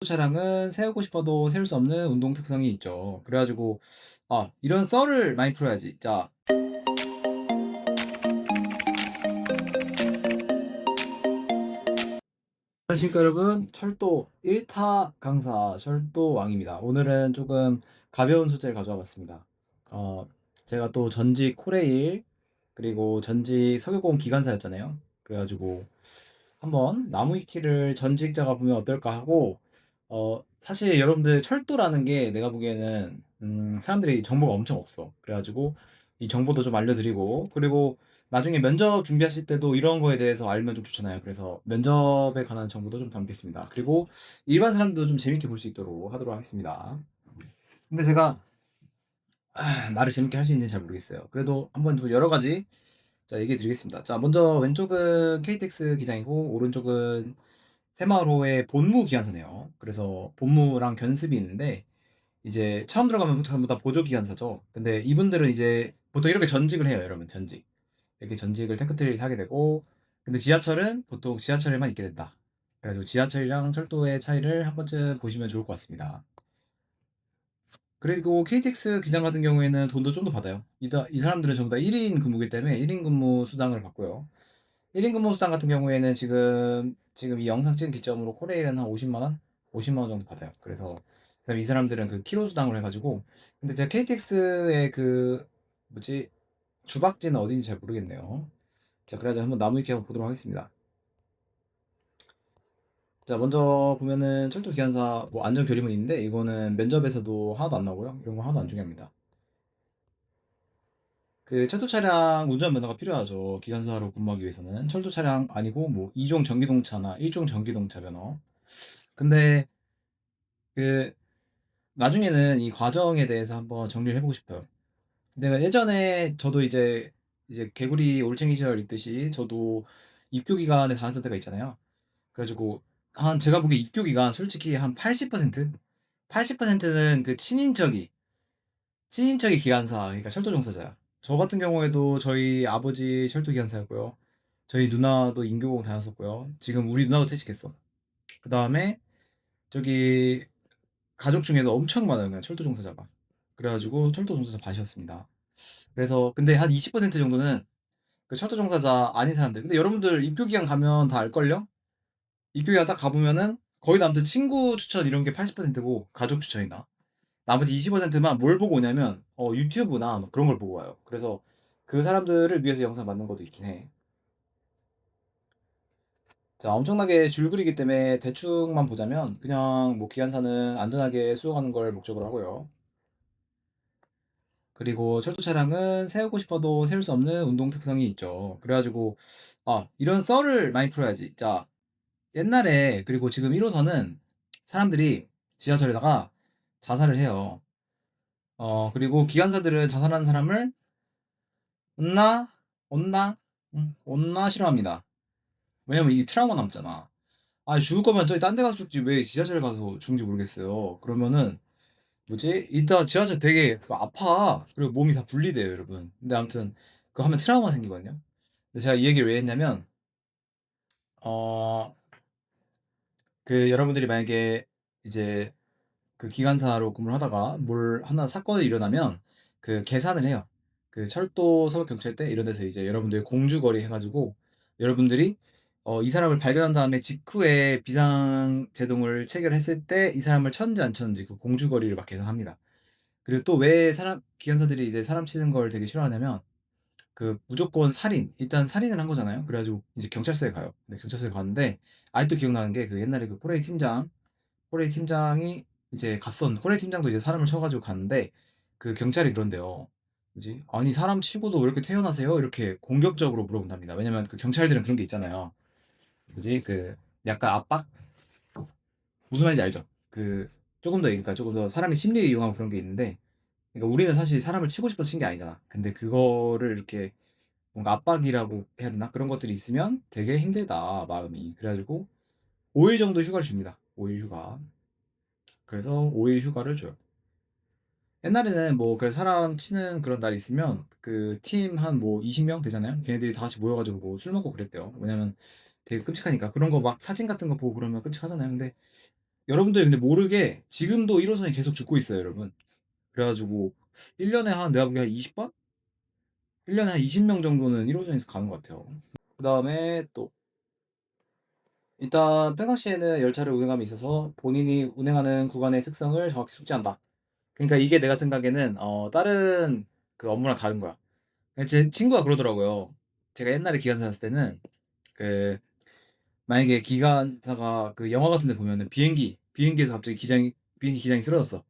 차량은 세우고 싶어도 세울 수 없는 운동 특성이 있죠. 그래 가지고 이런 썰을 많이 풀어야지. 자, 안녕하십니까 여러분. 철도 1타 강사 철도왕입니다. 오늘은 조금 가벼운 소재를 가져와 봤습니다. 제가 또 전직 코레일 그리고 전직 석유공업 기관사였잖아요. 그래 가지고 한번 나무위키를 전직자가 보면 어떨까 하고, 사실 여러분들 철도라는 게 내가 보기에는 사람들이 정보가 엄청 없어. 그래가지고 이 정보도 좀 알려드리고, 그리고 나중에 면접 준비하실 때도 이런 거에 대해서 알면 좀 좋잖아요. 그래서 면접에 관한 정보도 좀 담겠습니다. 그리고 일반 사람들도 좀 재밌게 볼 수 있도록 하도록 하겠습니다. 근데 제가 말을 재밌게 할 수 있는지 잘 모르겠어요. 그래도 한번 또 여러 가지 얘기해 드리겠습니다. 자, 먼저 왼쪽은 KTX 기장이고 오른쪽은 새마을호의 본무 기관사네요. 그래서 본무랑 견습이 있는데, 이제 처음 들어가면 전부 다 보조 기관사죠. 근데 이분들은 이제 보통 이렇게 전직을 해요, 여러분. 전직 이렇게 전직을 테크트리를 하게 되고, 근데 지하철은 보통 지하철에만 있게 된다. 그래가지고 지하철이랑 철도의 차이를 한 번쯤 보시면 좋을 것 같습니다. 그리고 KTX 기장 같은 경우에는 돈도 좀 더 받아요. 이 사람들은 전부 다 1인 근무기 때문에 1인 근무 수당을 받고요. 1인 근무 수당 같은 경우에는 지금 이 영상 찍은 기점으로 코레일은 한 50만 원? 50만 원 정도 받아요. 그래서 그다음에 이 사람들은 그 키로 수당으로 해가지고. 근데 제가 KTX의 그 뭐지, 주박지는 어딘지 잘 모르겠네요. 자, 그래서 한번 나무위키 한번 보도록 하겠습니다. 자, 먼저 보면은 철도 기관사 뭐 안전 교리문 있는데, 이거는 면접에서도 하나도 안 나오고요. 이런 거 하나도 안 중요합니다. 그 철도 차량 운전 면허가 필요하죠. 기관사로 근무하기 위해서는 철도 차량 아니고 뭐 2종 전기동차나 1종 전기동차 면허. 근데 그 나중에는 이 과정에 대해서 한번 정리를 해보고 싶어요. 내가 예전에 저도 이제 개구리 올챙이 시절 있듯이 저도 입교 기간에 다녔던 때가 있잖아요. 그래가지고 한 제가 보기에 입교 기간 솔직히 한 80%? 80%는 그 친인척이 기관사, 그러니까 철도 종사자야. 저 같은 경우에도 저희 아버지 철도 기관사였고요. 저희 누나도 인교공 다녔었고요. 지금 우리 누나도 퇴직했어. 그 다음에 저기 가족 중에도 엄청 많아요, 그냥 철도 종사자가. 그래가지고 철도 종사자 밭이었습니다. 그래서 근데 한 20% 정도는 그 철도 종사자 아닌 사람들. 근데 여러분들 입교기간 가면 다 알걸요? 입교기간 딱 가보면은 거의 다 아무튼 친구 추천 이런 게 80%고 가족 추천이나 나머지 20%만 뭘 보고 오냐면 유튜브나 막 그런 걸 보고 와요. 그래서 그 사람들을 위해서 영상 만든 것도 있긴 해. 자, 엄청나게 줄거리기 때문에 대충만 보자면 그냥 뭐 기관사는 안전하게 수송하는 걸 목적으로 하고요. 그리고 철도 차량은 세우고 싶어도 세울 수 없는 운동 특성이 있죠. 그래가지고 이런 썰을 많이 풀어야지. 자, 옛날에 그리고 지금 1호선은 사람들이 지하철에다가 자살을 해요. 그리고 기관사들은 자살하는 사람을 온나 온나 온나 싫어합니다. 왜냐면 이 트라우마 남잖아. 죽을 거면 저기 딴 데 가서 죽지 왜 지하철에 가서 죽는지 모르겠어요. 그러면은 뭐지? 이따 지하철 되게 아파. 그리고 몸이 다 분리돼요, 여러분. 근데 아무튼 그거 하면 트라우마 생기거든요. 근데 제가 이 얘기를 왜 했냐면, 어, 그 여러분들이 만약에 이제 그 기관사로 근무를 하다가 뭘 하나 사건이 일어나면 그 계산을 해요. 그 철도 서울경찰대 이런 데서 이제 여러분들 공주거리 해가지고 여러분들이 이 사람을 발견한 다음에 직후에 비상제동을 체결했을 때 이 사람을 쳤는지 안 쳤는지 그 공주거리를 막 계산합니다. 그리고 또 왜 기관사들이 이제 사람 치는 걸 되게 싫어하냐면, 그 무조건 살인, 일단 살인을 한 거잖아요. 그래가지고 이제 경찰서에 가요. 네, 경찰서에 갔는데 아직도 기억나는 게 그 옛날에 그 포레이 팀장이 이제 포레이 팀장도 이제 사람을 쳐가지고 갔는데 그 경찰이 그런데요. 뭐지? 아니 사람 치고도 왜 이렇게 태어나세요? 이렇게 공격적으로 물어본답니다. 왜냐면 그 경찰들은 그런 게 있잖아요. 뭐지? 그 약간 압박? 무슨 말인지 알죠? 그 그러니까 조금 더 사람의 심리를 이용하고 그런 게 있는데, 그러니까 우리는 사실 사람을 치고 싶어서 친 게 아니잖아. 근데 그거를 이렇게 뭔가 압박이라고 해야 되나? 그런 것들이 있으면 되게 힘들다, 마음이. 그래가지고 5일 정도 휴가를 줍니다. 5일 휴가. 그래서 5일 휴가를 줘요. 옛날에는 뭐 그래 사람 치는 그런 날이 있으면 그 팀 한 뭐 20명 되잖아요. 걔네들이 다 같이 모여가지고 뭐 술 먹고 그랬대요. 왜냐면 되게 끔찍하니까 그런 거 막 사진 같은 거 보고 그러면 끔찍하잖아요. 근데 여러분들이 근데 모르게 지금도 1 호선이 계속 죽고 있어요 여러분. 그래 가지고 1 년에 한 내가 보기엔 한 20 번? 1 년에 한 20명 정도는 1 호선에서 가는 것 같아요. 그다음에 또 일단 평상시에는 열차를 운행함에 있어서 본인이 운행하는 구간의 특성을 정확히 숙지한다. 그러니까 이게 내가 생각에는 다른 그 업무랑 다른 거야. 제 친구가 그러더라고요. 제가 옛날에 기관사였을 때는 그 만약에 기관사가 그 영화 같은 데 보면은 비행기에서 갑자기 비행기 기장이 쓰러졌어.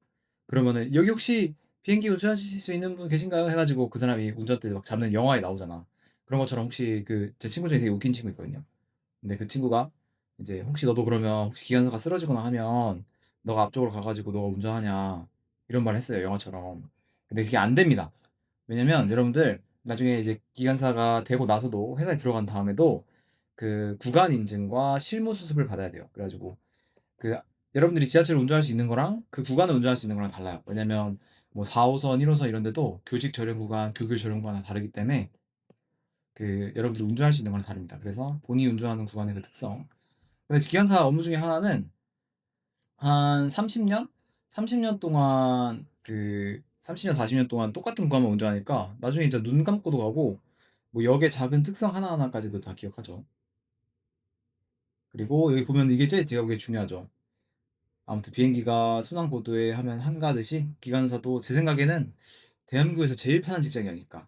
그러면은 "여기 혹시 비행기 운전하실 수 있는 분 계신가요?" 해 가지고 그 사람이 운전대를 막 잡는 영화에 나오잖아. 그런 것처럼 혹시 그 제 친구 중에 되게 웃긴 친구 있거든요. 근데 그 친구가 이제 "혹시 너도 그러면 혹시 기관사가 쓰러지거나 하면 너가 앞쪽으로 가 가지고 너가 운전하냐." 이런 말을 했어요, 영화처럼. 근데 그게 안 됩니다. 왜냐면 여러분들 나중에 이제 기관사가 되고 나서도 회사에 들어간 다음에도 그 구간 인증과 실무 수습을 받아야 돼요. 그래 가지고 그 여러분들이 지하철을 운전할 수 있는 거랑 그 구간을 운전할 수 있는 거랑 달라요. 왜냐면 뭐 4 호선, 1 호선 이런 데도 교직 전용 구간, 교길 전용 구간이 다르기 때문에 그 여러분들이 운전할 수 있는 거랑 다릅니다. 그래서 본인이 운전하는 구간의 그 특성. 근데 기관사 업무 중에 하나는 한 30 년? 30년 동안 그 30 년, 40년 동안 똑같은 구간만 운전하니까 나중에 진짜 눈 감고도 가고 뭐 역의 작은 특성 하나하나까지도 다 기억하죠. 그리고 여기 보면 이게 제가 보기엔 중요하죠. 아무튼 비행기가 순항 보도에 하면 한가하듯이 기관사도 제 생각에는 대한민국에서 제일 편한 직장이 아닐까.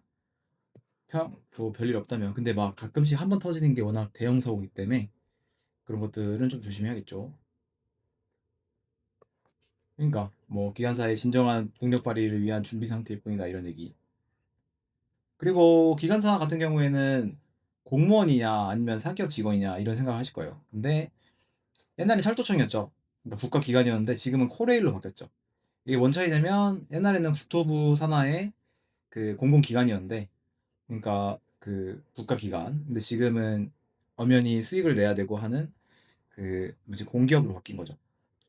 뭐 별일 없다면. 근데 막 가끔씩 한 번 터지는 게 워낙 대형 사고이기 때문에 그런 것들은 좀 조심해야겠죠. 그러니까 뭐 기관사의 진정한 동력 발휘를 위한 준비 상태일 뿐이다 이런 얘기. 그리고 기관사 같은 경우에는 공무원이냐 아니면 사기업 직원이냐 이런 생각을 하실 거예요. 근데 옛날엔 철도청이었죠. 그러니까 국가기관이었는데 지금은 코레일로 바뀌었죠. 이게 뭔 차이냐면 옛날에는 국토부 산하의 그 공공기관이었는데 그러니까 그 국가기관. 근데 지금은 엄연히 수익을 내야 되고 하는 그 뭐지 공기업으로 바뀐 거죠.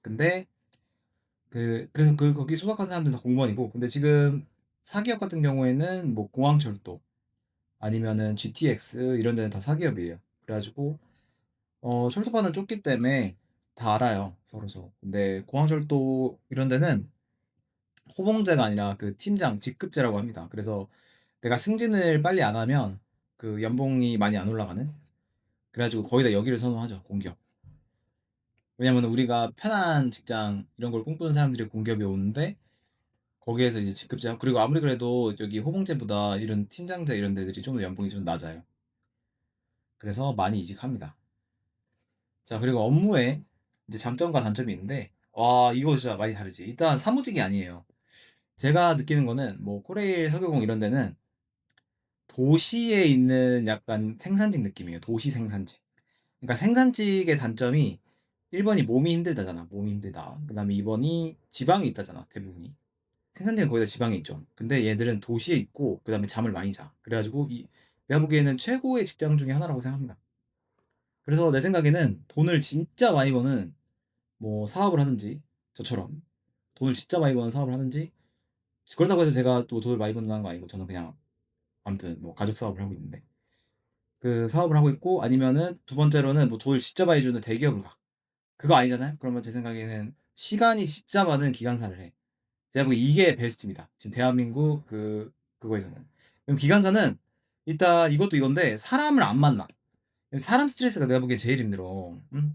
근데 그래서 거기 소속한 사람들 다 공무원이고 근데 지금 사기업 같은 경우에는 뭐 공항철도 아니면은 GTX 이런 데는 다 사기업이에요. 그래 가지고 철도파는 좁기 때문에 다 알아요, 서로서. 근데 공항철도 이런 데는 호봉제가 아니라 그 팀장 직급제라고 합니다. 그래서 내가 승진을 빨리 안 하면 그 연봉이 많이 안 올라가는? 그래 가지고 거의 다 여기를 선호하죠, 공기업. 왜냐면은 우리가 편한 직장 이런 걸 꿈꾸는 사람들이 공기업에 오는데 거기에서 이제 직급제 그리고 아무리 그래도 여기 호봉제보다 이런 팀장제 이런 데들이 좀 더 연봉이 좀 낮아요. 그래서 많이 이직합니다. 자, 그리고 업무에 이제 장점과 단점이 있는데 와 이거 진짜 많이 다르지. 일단 사무직이 아니에요. 제가 느끼는 거는 뭐 코레일, 석유공 이런 데는 도시에 있는 약간 생산직 느낌이에요. 도시 생산직. 그러니까 생산직의 단점이 1 번이 몸이 힘들다잖아. 몸이 힘들다. 그다음에 2 번이 지방에 있다잖아, 대부분이. 생산직은 거의 다 지방에 있죠. 근데 얘들은 도시에 있고 그다음에 잠을 많이 자. 그래 가지고 이 내가 보기에는 최고의 직장 중에 하나라고 생각합니다. 그래서 내 생각에는 돈을 진짜 많이 버는 뭐 사업을 하든지 저처럼 돈을 진짜 많이 버는 사업을 하든지 그렇다고 해서 제가 또 돈을 많이 번다는 거 아니고 저는 그냥 아무튼 뭐 가족 사업을 하고 있는데 그 사업을 하고 있고 아니면은 두 번째로는 뭐 돈을 진짜 많이 주는 대기업을 가. 그거 아니잖아요? 그러면 제 생각에는 시간이 진짜 많은 기관사를 해. 제가 보기엔 이게 베스트입니다. 지금 대한민국 그거에서는. 그럼 기관사는 일단 이것도 이건데 사람을 안 만나. 사람 스트레스가 내가 보기엔 제일 힘들어. 응?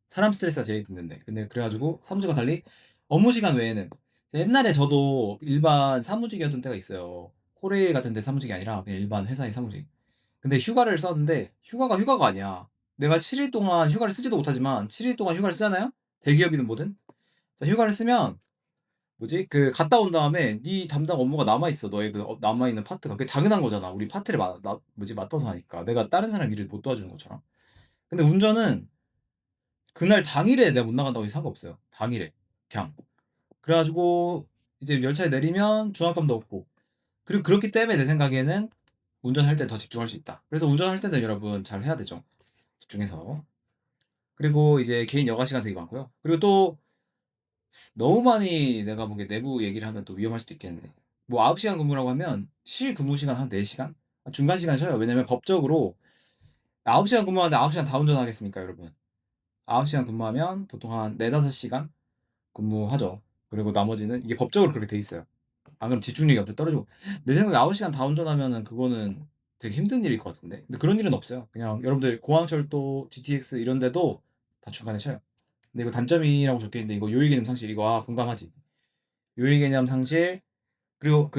사람 스트레스가 제일 힘든데. 근데 그래 가지고 사무직과 달리 업무 시간 외에는 옛날에 저도 일반 사무직이었던 때가 있어요. 코레일 같은 데 사무직이 아니라 그냥 일반 회사의 사무직. 근데 휴가를 썼는데 휴가가 아니야. 내가 7일 동안 휴가를 쓰지도 못하지만 7일 동안 휴가를 쓰잖아요? 대기업이든 뭐든. 자 휴가를 쓰면 뭐지? 그 갔다 온 다음에 네 담당 업무가 남아 있어. 너의 그 남아 있는 파트가. 그게 당연한 거잖아. 우리 파트를 맡아서 하니까. 내가 다른 사람 일을 못 도와주는 것처럼. 근데 운전은 그날 당일에 내가 못 나간다고 해서 상관없어요. 당일에. 그냥. 그래 가지고 이제 열차에 내리면 중압감도 없고 그리고 그렇기 때문에 내 생각에는 '운전할 때 더 집중할 수 있다.' 그래서 운전할 때는 여러분 잘 해야 되죠, 집중해서. 그리고 이제 개인 여가 시간 되게 많고요. 그리고 또 너무 많이 내가 보기에 내부 얘기를 하면 또 위험할 수도 있겠는데 뭐 9 시간 근무라고 하면 실 근무 시간 한 4 시간? 중간 시간 쉬어요. 왜냐면 법적으로 9 시간 근무하는데 9 시간 다 운전하겠습니까, 여러분? 9시간 근무하면 보통 한 4-5시간 근무하죠. 그리고 나머지는 이게 법적으로 그렇게 돼 있어요. 안 그러면 집중력이 완전 떨어지고 내 생각에 9시간 다 운전하면은 그거는 되게 힘든 일일 것 같은데. 근데 그런 일은 없어요. 그냥 여러분들 공항철도 GTX 이런 데도 다 중간에 쉬어요. 근데 이거 단점이라고 적혀 있는데 이거 요일 개념 상실 이거 공감하지? 요일 개념 상실 그리고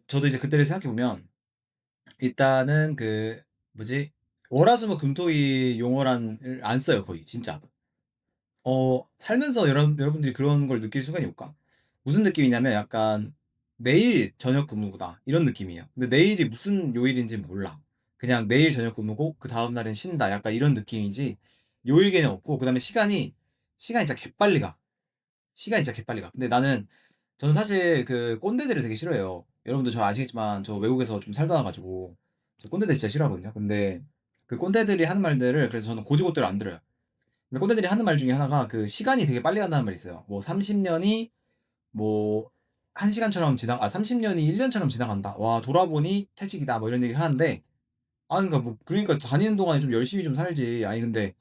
저도 이제 그때를 생각해 보면 일단은 뭐지? 월화수목금토일 용어란을 안 써요, 거의 진짜. 살면서 여러분들이 그런 걸 느낄 순간이 올까? 무슨 느낌이냐면 약간 '내일 저녁 근무구나.' 이런 느낌이에요. 근데 내일이 무슨 요일인지 몰라. 그냥 '내일 저녁 근무고 그다음 날은 쉰다.' 약간 이런 느낌이지 요일 개념 없고 그다음에 시간이 진짜 개빨리 가. 시간이 진짜 개빨리 가. 근데 저는 사실 꼰대들을 되게 싫어해요. 여러분들 저 아시겠지만 저 외국에서 좀 살다 와 가지고 저 꼰대들 진짜 싫어하거든요. 근데 그 꼰대들이 하는 말들을 그래서 저는 고지고대로 안 들어요. 근데 꼰대들이 하는 말 중에 하나가 시간이 되게 빨리 간다는 말이 있어요. 뭐 30년이 뭐 1시간처럼 30년이 1년처럼 지나간다. 와 돌아보니 퇴직이다. 뭐 이런 얘기를 하는데 그러니까 다니는 동안에 좀 열심히 좀 살지. 아니 근데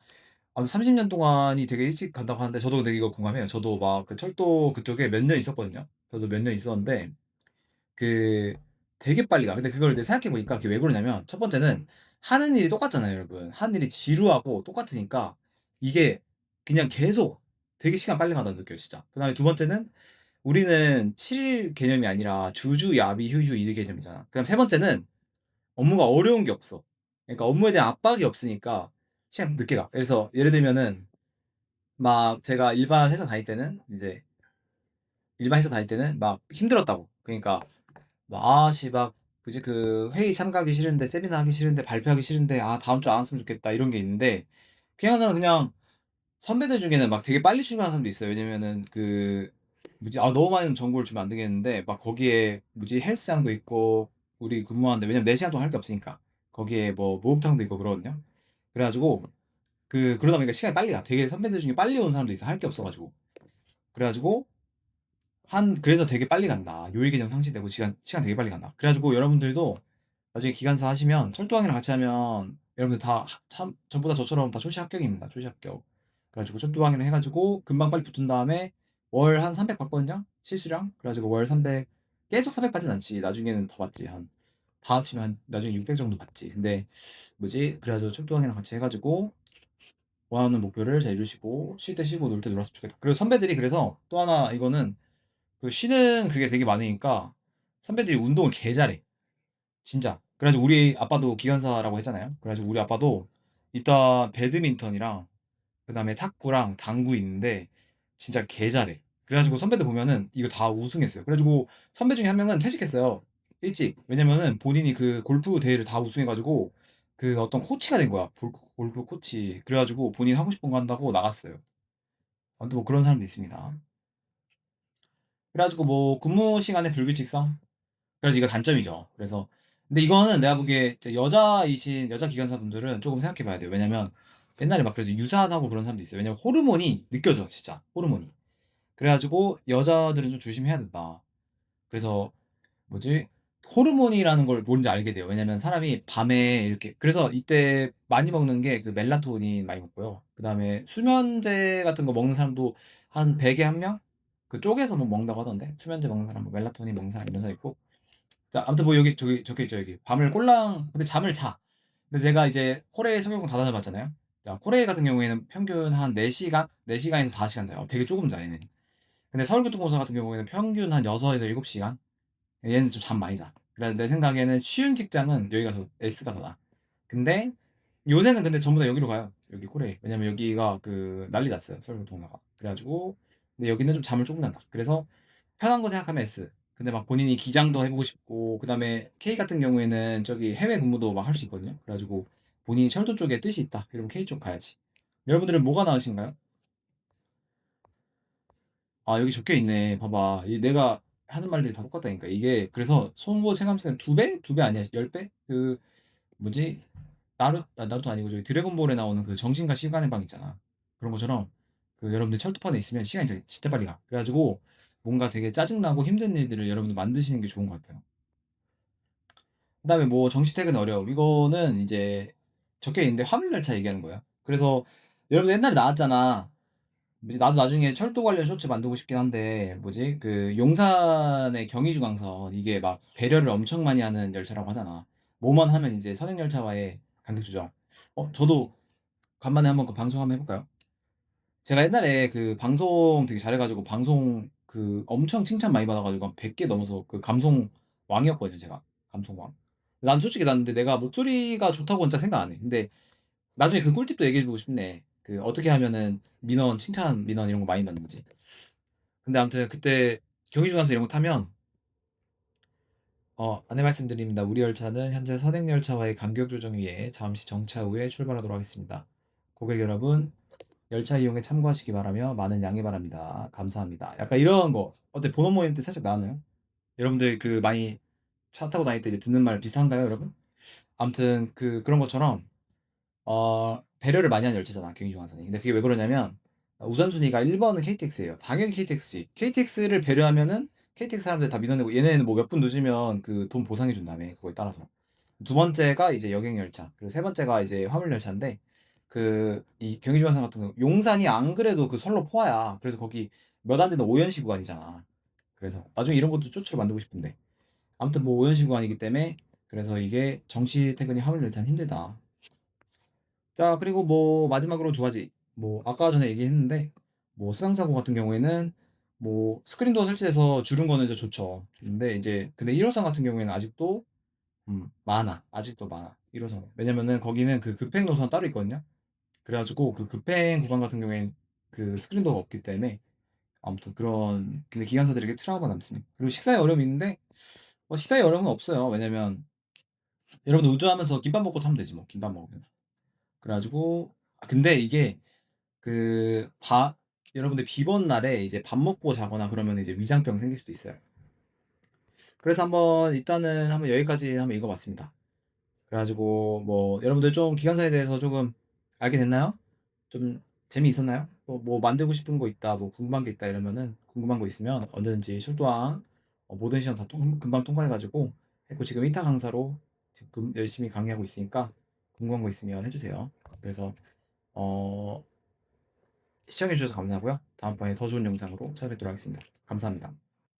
30년 동안이 되게 일찍 간다고 하는데 저도 근데 이거 공감해요. 저도 막 철도 그쪽에 몇 년 있었거든요. 저도 몇 년 있었는데 그 되게 빨리 가. 근데 그걸 내 생각해 보니까 그게 왜 그러냐면 첫 번째는 하는 일이 똑같잖아요, 여러분. 하는 일이 지루하고 똑같으니까 이게 그냥 계속 되게 시간 빨리 간다고 느껴요, 진짜. 그다음에 두 번째는 우리는 7일 개념이 아니라 주주, 야비, 휴휴 이 개념이잖아. 그다음 세 번째는 업무가 어려운 게 없어. 그러니까 업무에 대한 압박이 없으니까 시간 늦게 가. 그래서 예를 들면은 막 제가 일반 회사 다닐 때는 막 힘들었다고. 그러니까 막 그지 회의 참가하기 싫은데 세미나 하기 싫은데 발표하기 싫은데 다음 주 안 왔으면 좋겠다 이런 게 있는데 그냥 그냥 선배들 중에는 막 되게 빨리 출근하는 사람도 있어요. 왜냐면은 뭐지 너무 많은 정보를 주면 안 되겠는데 막 거기에 뭐지 헬스장도 있고 우리 근무하는데 왜냐면 4시간 동안 할 게 없으니까 거기에 뭐 목욕탕도 있고 그러거든요. 그래 가지고 그러다 보니까 시간이 빨리 가. 되게 선배들 중에 빨리 오는 사람도 있어. 할 게 없어 가지고. 그래 가지고 그래서 되게 빨리 간다. 요일 개념 상실되고 시간 되게 빨리 간다. 그래 가지고 여러분들도 나중에 기관사 하시면 철도왕이랑 같이 하면 여러분들 다 전부 다 저처럼 다 초시 합격입니다. 초시 합격. 그래 가지고 철도왕이랑 해 가지고 금방 빨리 붙은 다음에 월 한 300 받거든요. 실수령. 그래 가지고 월 300 계속 300 받진 않지. 나중에는 더 받지. 다 합치면 나중에 600 정도 받지. 근데 뭐지? 그래 가지고 철도왕이랑 같이 해 가지고 원하는 목표를 잘 이루시고 쉴 때 쉬고 놀 때 놀았으면 좋겠다. 그리고 선배들이 그래서 또 하나 이거는 쉬는 그게 되게 많으니까 선배들이 운동을 개 잘해. 진짜. 그래 가지고 우리 아빠도 기관사라고 했잖아요. 그래 가지고 우리 아빠도 일단 배드민턴이랑 그다음에 탁구랑 당구 있는데 진짜 개 잘해. 그래 가지고 선배들 보면은 이거 다 우승했어요. 그래 가지고 선배 중에 한 명은 퇴직했어요. 일찍. 왜냐면은 본인이 골프 대회를 다 우승해 가지고 어떤 코치가 된 거야. 골프 코치. 그래 가지고 본인이 하고 싶은 거 한다고 나갔어요. 아무튼 뭐 그런 사람도 있습니다. 그래 가지고 뭐 근무 시간의 불규칙성 그래서 이거 단점이죠. 그래서 근데 이거는 내가 보기에 이제 여자 기관사분들은 조금 생각해 봐야 돼요. 왜냐면 옛날에 막 그래서 유사하다고 그런 사람도 있어요. 왜냐면 호르몬이 느껴져, 진짜. 호르몬이. 그래 가지고 여자들은 좀 조심해야 된다. 그래서 뭐지? 호르몬이라는 걸 뭔지 알게 돼요. 왜냐면 사람이 밤에 이렇게 그래서 이때 많이 먹는 게 멜라토닌 많이 먹고요. 그다음에 수면제 같은 거 먹는 사람도 한 100에 1 명? 쪼개서 뭐 먹는다고 하던데. 수면제 먹는 사람, 뭐 멜라토닌 먹는 사람 이런 사람 있고 자, 아무튼 뭐 여기 저기 적혀 있죠 여기. 밤을 꼴랑 근데 잠을 자. 근데 내가 이제 코레일 성형외과 다 다녀봤잖아요. 자, 코레일 같은 경우에는 평균 한 4시간, 4시간에서 5시간 자요. 되게 조금 자 얘는. 근데 서울교통공사 같은 경우에는 평균 한 6에서 7시간. 얘는 좀 잠 많이 자. 그래서 내 생각에는 쉬운 직장은 여기가 더 S가 더 나아. 근데 요새는 근데 전부 다 여기로 가요. 여기 코레일. 왜냐면 여기가 난리 났어요. 서울교통공사가. 그래가지고 근데 여기는 좀 잠을 조금 잔다. 그래서 편한 거 생각하면 S. 근데 막 본인이 기장도 해보고 싶고, 그 다음에 K 같은 경우에는 저기 해외 근무도 막 할 수 있거든요. 그래가지고 본인이 철도 쪽에 뜻이 있다. 이러면 K 쪽 가야지. 여러분들은 뭐가 나으신가요? 여기 적혀 있네. 봐봐. 내가 하는 말들이 다 똑같다니까. 이게 그래서 송보 체감상 두 배? 두 배 아니야? 10배? 뭐지? 나루토 아니고 저기 드래곤볼에 나오는 정신과 시간의 방 있잖아. 그런 것처럼 여러분들 철도판에 있으면 시간이 진짜 빨리 가. 그래가지고 뭔가 되게 짜증나고 힘든 일들을 여러분들 만드시는 게 좋은 것 같아요. 그다음에 뭐 정시 퇴근 어려움 이거는 이제 적혀 있는데 화물 열차 얘기하는 거야. 그래서 여러분들 옛날에 나왔잖아. 뭐지 나도 나중에 철도 관련 쇼츠 만들고 싶긴 한데 뭐지 그 용산의 경의중앙선 이게 막 배려를 엄청 많이 하는 열차라고 하잖아. 뭐만 하면 이제 선행열차와의 간격 조정. 저도 간만에 한번 그 방송 한번 해볼까요? 제가 옛날에 그 방송 되게 잘해가지고 방송 그 엄청 칭찬 많이 받아가지고 한 100개 넘어서 그 감송 왕이었거든요, 제가. 감송왕. 난 솔직히 난 근데 내가 목소리가 좋다고 진짜 생각 안 해. 근데 나중에 그 꿀팁도 얘기해주고 싶네. 그 어떻게 하면은 민원, 칭찬 민원 이런 거 많이 받는지. 근데 아무튼 그때 경의중앙선 이런 거 타면 안내 말씀드립니다. 우리 열차는 현재 선행열차와의 간격 조정 위해 잠시 정차 후에 출발하도록 하겠습니다. 고객 여러분, 열차 이용에 참고하시기 바라며 많은 양해 바랍니다. 감사합니다. 약간 이런 거 어때? 본업 모임 때 살짝 나왔나요? 여러분들 그 많이 차 타고 다닐 때 이제 듣는 말 비슷한가요, 여러분? 아무튼 그런 것처럼 배려를 많이 하는 열차잖아, 경의중앙선이. 근데 그게 왜 그러냐면 우선순위가 1번은 KTX예요. 당연히 KTX지. KTX를 배려하면은 KTX 사람들 다 민원내고 얘네는 뭐 몇 분 늦으면 그 돈 보상해 준다며 그거에 따라서. 두 번째가 이제 여객열차, 그리고 세 번째가 이제 화물열차인데 그 이 경의중앙선 같은 경우 용산이 안 그래도 그 선로 포화야. 그래서 거기 몇 안 되는 오연시 구간이잖아. 그래서 나중에 이런 것도 쪼추로 만들고 싶은데 아무튼 뭐 오연시 구간이기 때문에 그래서 이게 정시 퇴근이 화물열차는 힘들다. 자, 그리고 뭐 마지막으로 두 가지. 뭐 아까 전에 얘기했는데 뭐 수상사고 같은 경우에는 뭐 스크린도어 설치해서 줄은 거는 이제 좋죠. 근데 1호선 같은 경우에는 아직도 많아. 아직도 많아. 1호선. 왜냐면은 거기는 그 급행 노선 따로 있거든요. 그래가지고 그 급행 구간 같은 경우엔 그 스크린도어가 없기 때문에 아무튼 그런 근데 기관사들에게 트라우마 남습니다. 그리고 식사에 어려움이 있는데 식사에 어려움은 없어요. 왜냐면 여러분들 우주하면서 김밥 먹고 타면 되지 뭐 김밥 먹으면서. 그래가지고 근데 이게 그 여러분들 비번 날에 이제 밥 먹고 자거나 그러면 이제 위장병 생길 수도 있어요. 그래서 한번 일단은 한번 여기까지 한번 읽어봤습니다. 그래가지고 뭐 여러분들 좀 기관사에 대해서 조금 알게 됐나요? 좀 재미있었나요? 뭐 만들고 싶은 거 있다, 뭐 궁금한 게 있다 이러면은 궁금한 거 있으면 언제든지 철도왕 모든 시험 다 금방 통과해가지고 했고 지금 1타 강사로 지금 열심히 강의하고 있으니까 궁금한 거 있으면 해주세요. 그래서 어, 시청해주셔서 감사하고요. 다음번에 더 좋은 영상으로 찾아뵙도록 하겠습니다. 감사합니다.